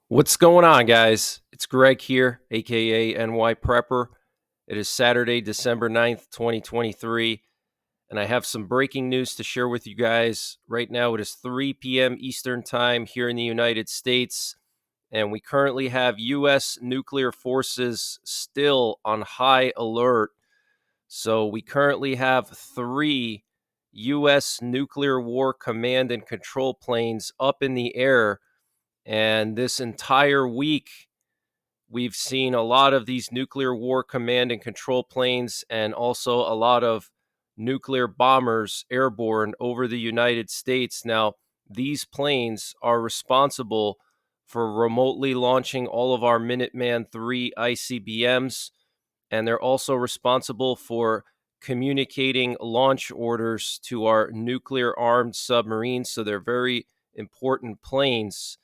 What's going on, guys? It's Greg here, aka NYPrepper. It is Saturday, December 9th, 2023, and I have some breaking news to share with you guys. Right now, it is 3 p.m. Eastern Time here in the United States, and we currently have U.S. nuclear forces still on high alert. So, we currently have three U.S. nuclear war command and control planes up in the air. And this entire week, we've seen a lot of these nuclear war command and control planes and also a lot of nuclear bombers airborne over the United States. Now, these planes are responsible for remotely launching all of our Minuteman III ICBMs, and they're also responsible for communicating launch orders to our nuclear armed submarines. So they're very important planes.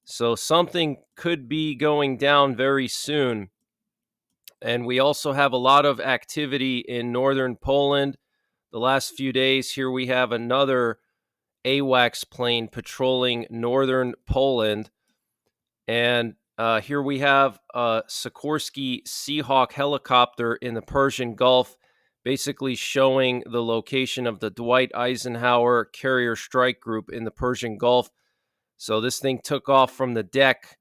So something could be going down very soon. And we also have a lot of activity in northern Poland. The last few days, here we have another AWACS plane patrolling northern Poland. And here we have a Sikorsky Seahawk helicopter in the Persian Gulf, basically showing the location of the Dwight Eisenhower carrier strike group in the Persian Gulf. So this thing took off from the deck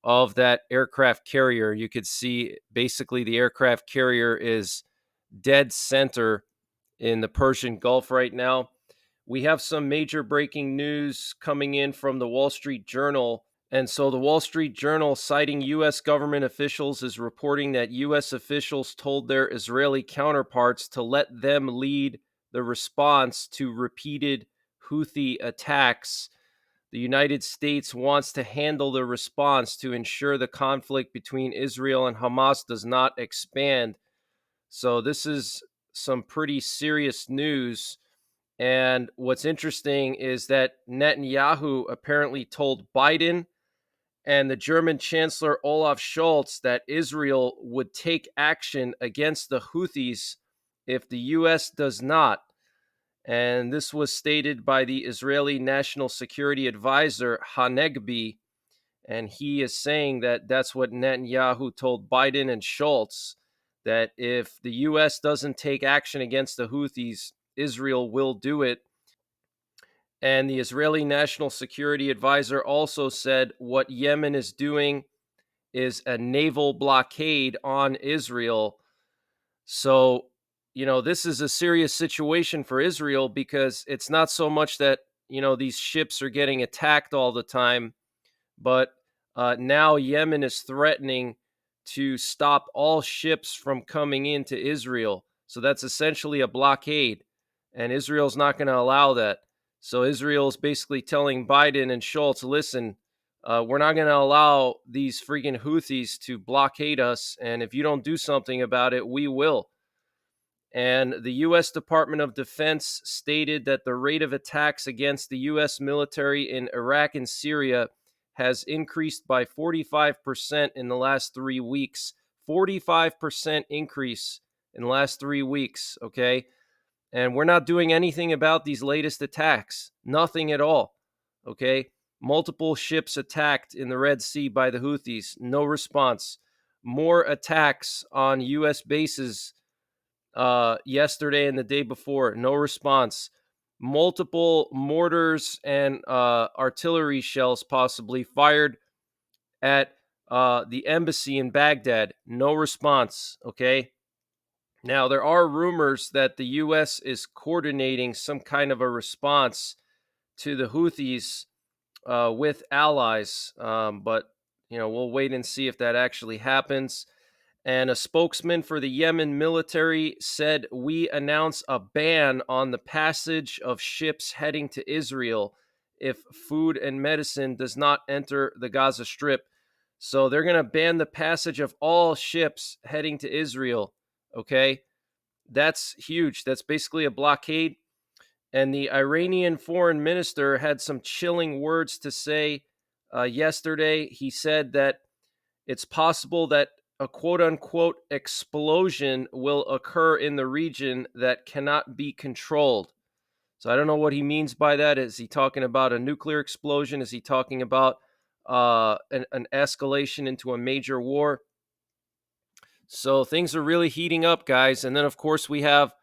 of that aircraft carrier. You could see basically the aircraft carrier is dead center in the Persian Gulf right now. We have some major breaking news coming in from the Wall Street Journal. And so the Wall Street Journal, citing U.S. government officials, is reporting that U.S. officials told their Israeli counterparts to let them lead the response to repeated Houthi attacks. The United States wants to handle the response to ensure the conflict between Israel and Hamas does not expand. So, this is some pretty serious news. And what's interesting is that Netanyahu apparently told Biden and the German Chancellor Olaf Scholz that Israel would take action against the Houthis if the U.S. does not. And this was stated by the Israeli National Security Advisor Hanegbi, and he is saying that that's what Netanyahu told Biden and Schultz, that if the U.S. doesn't take action against the Houthis, Israel will do it. And the Israeli National Security Advisor also said what Yemen is doing is a naval blockade on Israel. So, this is a serious situation for Israel, because it's not so much that, these ships are getting attacked all the time, but now Yemen is threatening to stop all ships from coming into Israel. So that's essentially a blockade, and Israel's not going to allow that. So Israel's basically telling Biden and Schultz, listen, we're not going to allow these freaking Houthis to blockade us, and if you don't do something about it, we will. And the U.S. Department of Defense stated that the rate of attacks against the U.S. military in Iraq and Syria has increased by 45% in the last 3 weeks. 45% increase in the last 3 weeks, okay? And we're not doing anything about these latest attacks. Nothing at all, okay? Multiple ships attacked in the Red Sea by the Houthis. No response. More attacks on U.S. bases yesterday and the day before. No response. Multiple mortars and artillery shells possibly fired at the embassy in Baghdad. No response. Okay. Now, there are rumors that the U.S. is coordinating some kind of a response to the Houthis with allies, but we'll wait and see if that actually happens. And a spokesman for the Yemen military said, we announce a ban on the passage of ships heading to Israel if food and medicine does not enter the Gaza Strip. So they're going to ban the passage of all ships heading to Israel. Okay. That's huge. That's basically a blockade. And the Iranian foreign minister had some chilling words to say yesterday. He said that it's possible that a quote unquote explosion will occur in the region that cannot be controlled. So I don't know what he means by that. Is he talking about a nuclear explosion? Is he talking about an escalation into a major war. So things are really heating up, guys. And then, of course, we have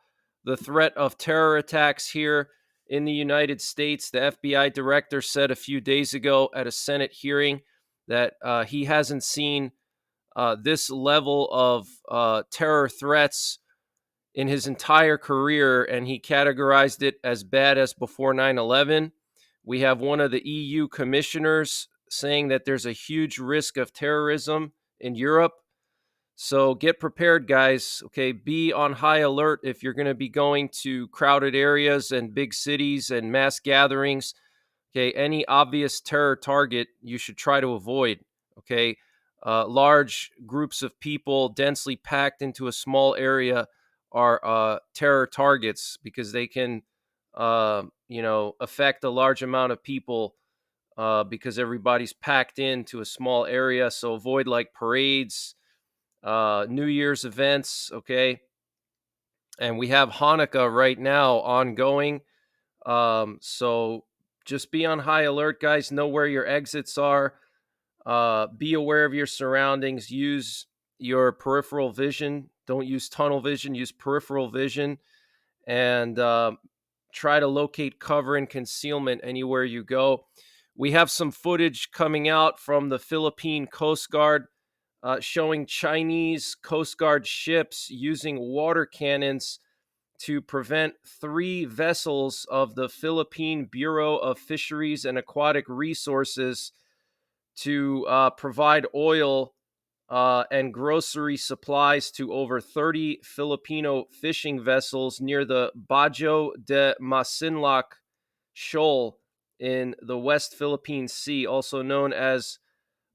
the threat of terror attacks here in the United States. The FBI director said a few days ago at a Senate hearing that he hasn't seen this level of terror threats in his entire career, and he categorized it as bad as before 9/11. We have one of the EU commissioners saying that there's a huge risk of terrorism in Europe. So get prepared, guys. Okay, be on high alert if you're going to be going to crowded areas and big cities and mass gatherings. Okay, any obvious terror target you should try to avoid. Okay, large groups of people densely packed into a small area are terror targets because they can, affect a large amount of people because everybody's packed into a small area. So avoid like parades, New Year's events. Okay, and we have Hanukkah right now ongoing. So just be on high alert, guys. Know where your exits are. Be aware of your surroundings. Use your peripheral vision. Don't use tunnel vision. Use peripheral vision, and try to locate cover and concealment anywhere you go. We have some footage coming out from the Philippine Coast Guard showing Chinese Coast Guard ships using water cannons to prevent 3 vessels of the Philippine Bureau of Fisheries and Aquatic Resources to provide oil and grocery supplies to over 30 Filipino fishing vessels near the Bajo de Masinloc Shoal in the West Philippine Sea, also known as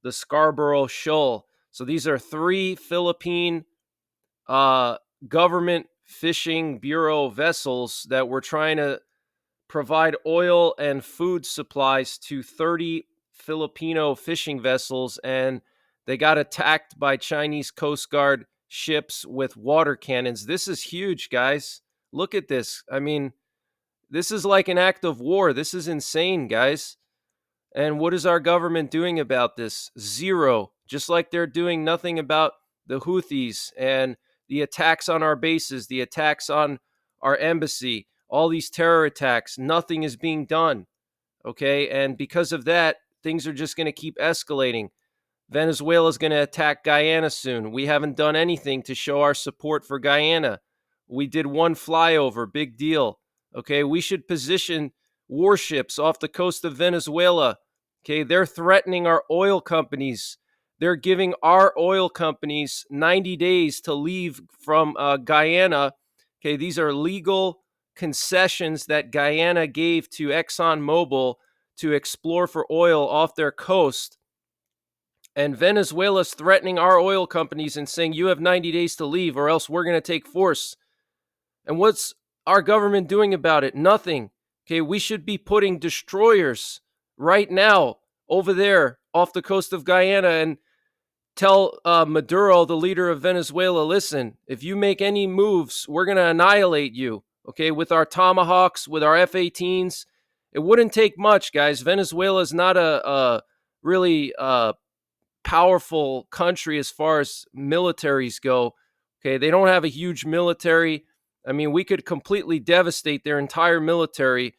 the Scarborough Shoal. So these are 3 Philippine uh, government fishing bureau vessels that were trying to provide oil and food supplies to 30 Filipino fishing vessels, and they got attacked by Chinese Coast Guard ships with water cannons. This is huge, guys. Look at this. I mean, this is like an act of war. This is insane, guys. And what is our government doing about this? Zero. Just like they're doing nothing about the Houthis and the attacks on our bases, the attacks on our embassy, all these terror attacks. Nothing is being done. Okay. And because of that, things are just going to keep escalating. Venezuela is going to attack Guyana soon. We haven't done anything to show our support for Guyana. We did one flyover, big deal. Okay, we should position warships off the coast of Venezuela. Okay, they're threatening our oil companies. They're giving our oil companies 90 days to leave from Guyana. Okay, these are legal concessions that Guyana gave to ExxonMobil to explore for oil off their coast. And Venezuela's threatening our oil companies and saying, you have 90 days to leave or else we're going to take force. And what's our government doing about it? Nothing. Okay, we should be putting destroyers right now over there off the coast of Guyana and tell Maduro, the leader of Venezuela, listen, if you make any moves, we're going to annihilate you. Okay, with our Tomahawks, with our F-18s. It wouldn't take much, guys. Venezuela is not a really powerful country as far as militaries go. Okay, they don't have a huge military. I mean, we could completely devastate their entire military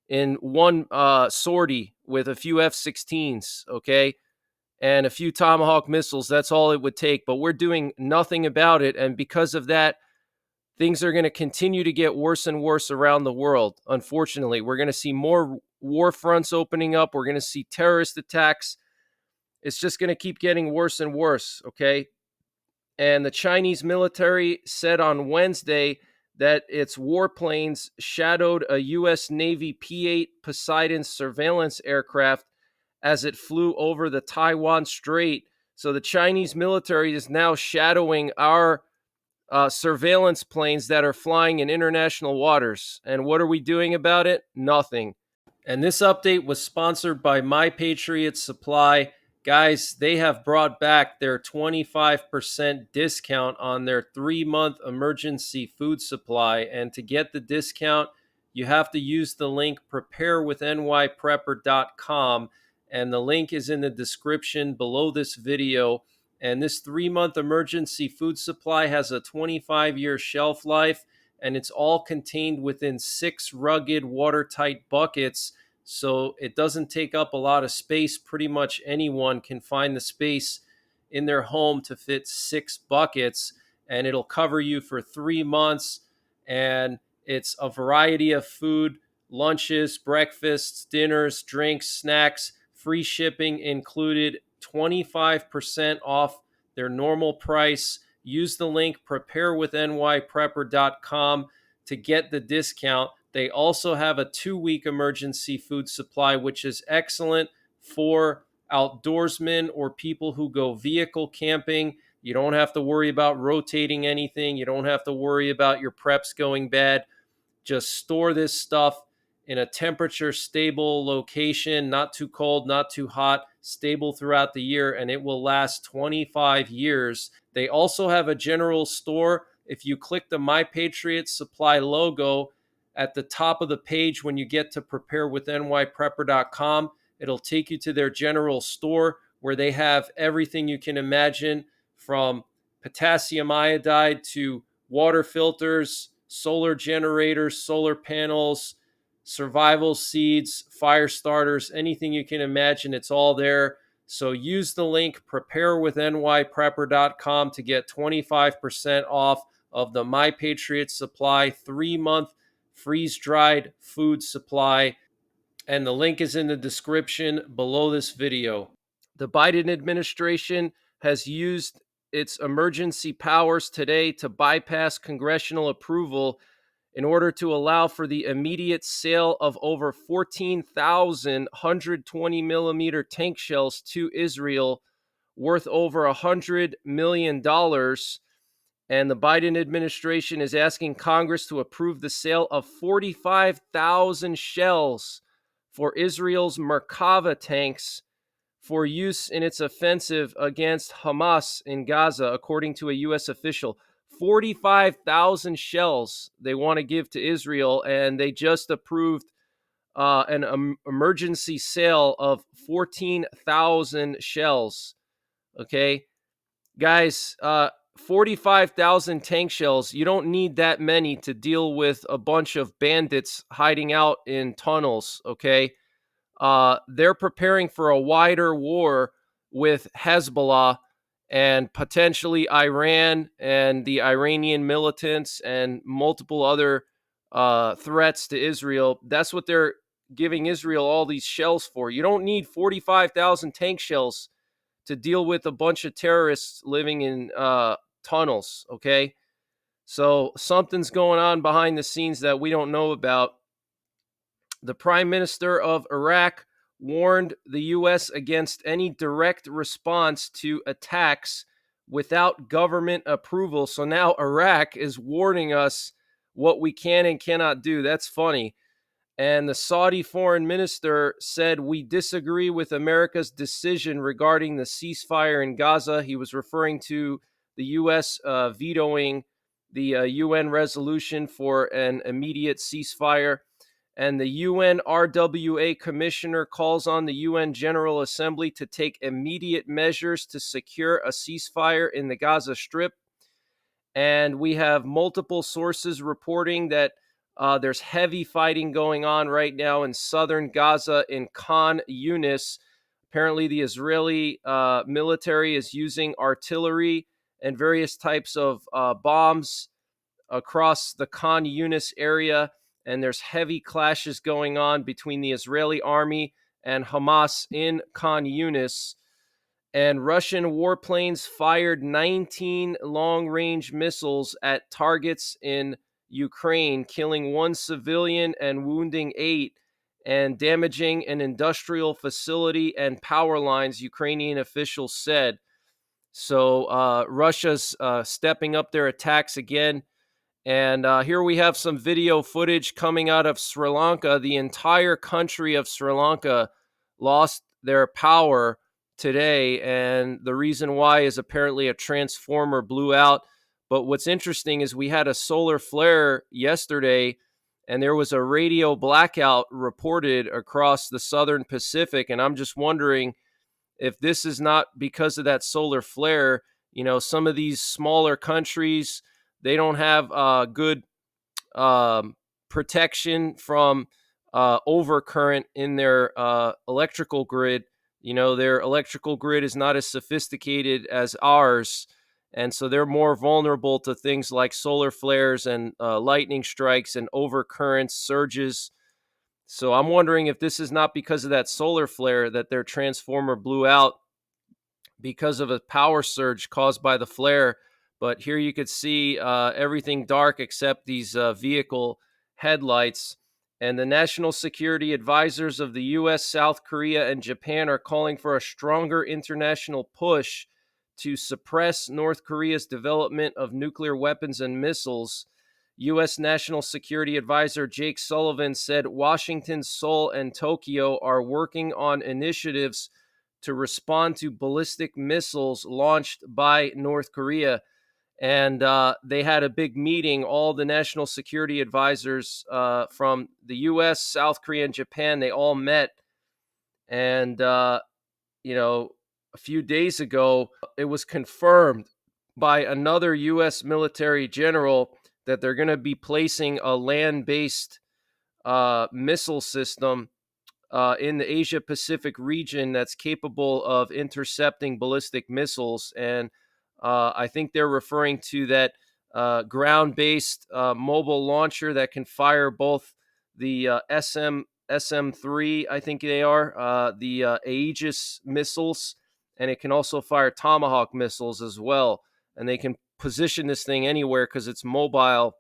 in one sortie with a few F-16s, okay, and a few Tomahawk missiles. That's all it would take, but we're doing nothing about it, and because of that, things are going to continue to get worse and worse around the world. Unfortunately, we're going to see more war fronts opening up. We're going to see terrorist attacks. It's just going to keep getting worse and worse, okay? And the Chinese military said on Wednesday that its warplanes shadowed a U.S. Navy P-8 Poseidon surveillance aircraft as it flew over the Taiwan Strait. So the Chinese military is now shadowing our surveillance planes that are flying in international waters. And what are we doing about it? Nothing. And this update was sponsored by My Patriot Supply. Guys, they have brought back their 25% discount on their 3-month emergency food supply. And to get the discount, you have to use the link preparewithnyprepper.com. and the link is in the description below this video. And this 3-month emergency food supply has a 25-year shelf life, and it's all contained within 6 rugged, watertight buckets. So it doesn't take up a lot of space. Pretty much anyone can find the space in their home to fit 6 buckets, and it'll cover you for 3 months. And it's a variety of food: lunches, breakfasts, dinners, drinks, snacks, free shipping included, 25% off their normal price. Use the link preparewithnyprepper.com to get the discount. They also have a 2-week emergency food supply, which is excellent for outdoorsmen or people who go vehicle camping. You don't have to worry about rotating anything. You don't have to worry about your preps going bad. Just store this stuff in a temperature stable location, not too cold, not too hot, stable throughout the year, and it will last 25 years. They also have a general store. If you click the My Patriot Supply logo at the top of the page when you get to preparewithnyprepper.com, it'll take you to their general store where they have everything you can imagine, from potassium iodide to water filters, solar generators, solar panels, survival seeds, fire starters, anything you can imagine, it's all there. So use the link preparewithnyprepper.com to get 25% off of the My Patriot Supply 3-month freeze-dried food supply. And the link is in the description below this video. The Biden administration has used its emergency powers today to bypass congressional approval in order to allow for the immediate sale of over 14,000 120 millimeter tank shells to Israel, worth over $100 million. And the Biden administration is asking Congress to approve the sale of 45,000 shells for Israel's Merkava tanks for use in its offensive against Hamas in Gaza, according to a U.S. official. 45,000 shells they want to give to Israel, and they just approved an emergency sale of 14,000 shells. Okay, guys, 45,000 tank shells, you don't need that many to deal with a bunch of bandits hiding out in tunnels, okay? They're preparing for a wider war with Hezbollah and potentially Iran and the Iranian militants and multiple other threats to Israel. That's what they're giving Israel all these shells for. You don't need 45,000 tank shells to deal with a bunch of terrorists living in tunnels, okay? So something's going on behind the scenes that we don't know about. The Prime Minister of Iraq warned the U.S. against any direct response to attacks without government approval. So now Iraq is warning us what we can and cannot do. That's funny. And the Saudi foreign minister said, "We disagree with America's decision regarding the ceasefire in Gaza." He was referring to the U.S. Vetoing the UN resolution for an immediate ceasefire. And the UN RWA commissioner calls on the UN General Assembly to take immediate measures to secure a ceasefire in the Gaza Strip. And we have multiple sources reporting that there's heavy fighting going on right now in southern Gaza in Khan Yunis. Apparently, the Israeli military is using artillery and various types of bombs across the Khan Yunis area, and there's heavy clashes going on between the Israeli army and Hamas in Khan Yunis. And Russian warplanes fired 19 long-range missiles at targets in Ukraine, killing 1 civilian and wounding 8, and damaging an industrial facility and power lines, Ukrainian officials said. So Russia's stepping up their attacks again. And here we have some video footage coming out of Sri Lanka. The entire country of Sri Lanka lost their power today, and the reason why is apparently a transformer blew out. But what's interesting is we had a solar flare yesterday, and there was a radio blackout reported across the southern Pacific. And I'm just wondering if this is not because of that solar flare. Some of these smaller countries, they don't have good protection from overcurrent in their electrical grid. Their electrical grid is not as sophisticated as ours. And so they're more vulnerable to things like solar flares and lightning strikes and overcurrents, surges. So I'm wondering if this is not because of that solar flare that their transformer blew out because of a power surge caused by the flare. But here you could see everything dark except these vehicle headlights. And the national security advisors of the US, South Korea, and Japan are calling for a stronger international push to suppress North Korea's development of nuclear weapons and missiles. U.S. National Security Advisor Jake Sullivan said Washington, Seoul, and Tokyo are working on initiatives to respond to ballistic missiles launched by North Korea. And they had a big meeting, all the national security advisors from the U.S., South Korea, and Japan. They all met. And, a few days ago, it was confirmed by another U.S. military general that they're going to be placing a land-based missile system in the Asia Pacific region that's capable of intercepting ballistic missiles. And I think they're referring to that ground based mobile launcher that can fire both the SM3, I think they are, the Aegis missiles, and it can also fire Tomahawk missiles as well. And they can position this thing anywhere because it's mobile.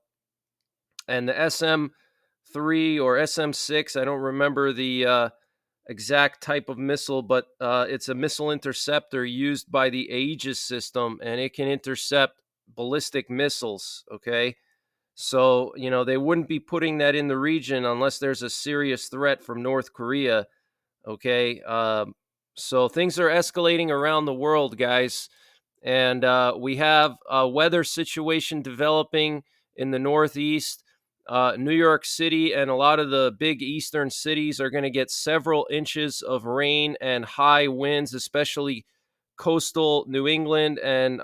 And the SM3 or SM6, I don't remember the exact type of missile, but it's a missile interceptor used by the Aegis system, and it can intercept ballistic missiles. Okay. So, they wouldn't be putting that in the region unless there's a serious threat from North Korea. Okay. So things are escalating around the world, guys. And we have a weather situation developing in the Northeast. New York City and a lot of the big eastern cities are going to get several inches of rain and high winds, especially coastal New England and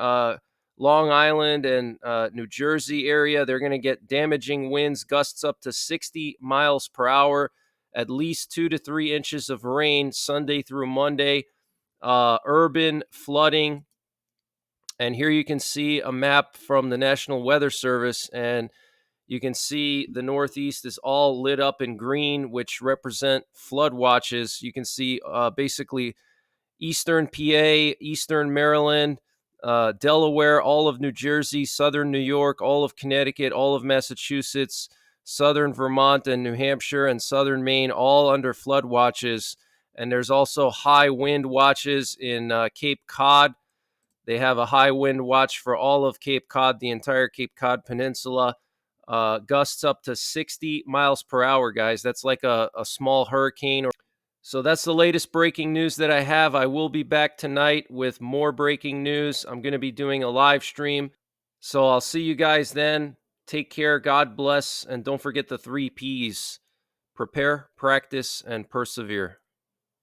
Long Island and New Jersey area. They're going to get damaging winds, gusts up to 60 miles per hour, at least 2 to 3 inches of rain Sunday through Monday, urban flooding. And here you can see a map from the National Weather Service, and you can see the Northeast is all lit up in green, which represent flood watches. You can see basically Eastern PA, Eastern Maryland, Delaware, all of New Jersey, Southern New York, all of Connecticut, all of Massachusetts, Southern Vermont and New Hampshire, and Southern Maine, all under flood watches. And there's also high wind watches in Cape Cod. They have a high wind watch for all of Cape Cod, the entire Cape Cod Peninsula. Gusts up to 60 miles per hour, guys. That's like a small hurricane. So that's the latest breaking news that I have. I will be back tonight with more breaking news. I'm going to be doing a live stream. So I'll see you guys then. Take care. God bless. And don't forget the 3 Ps: prepare, practice, and persevere.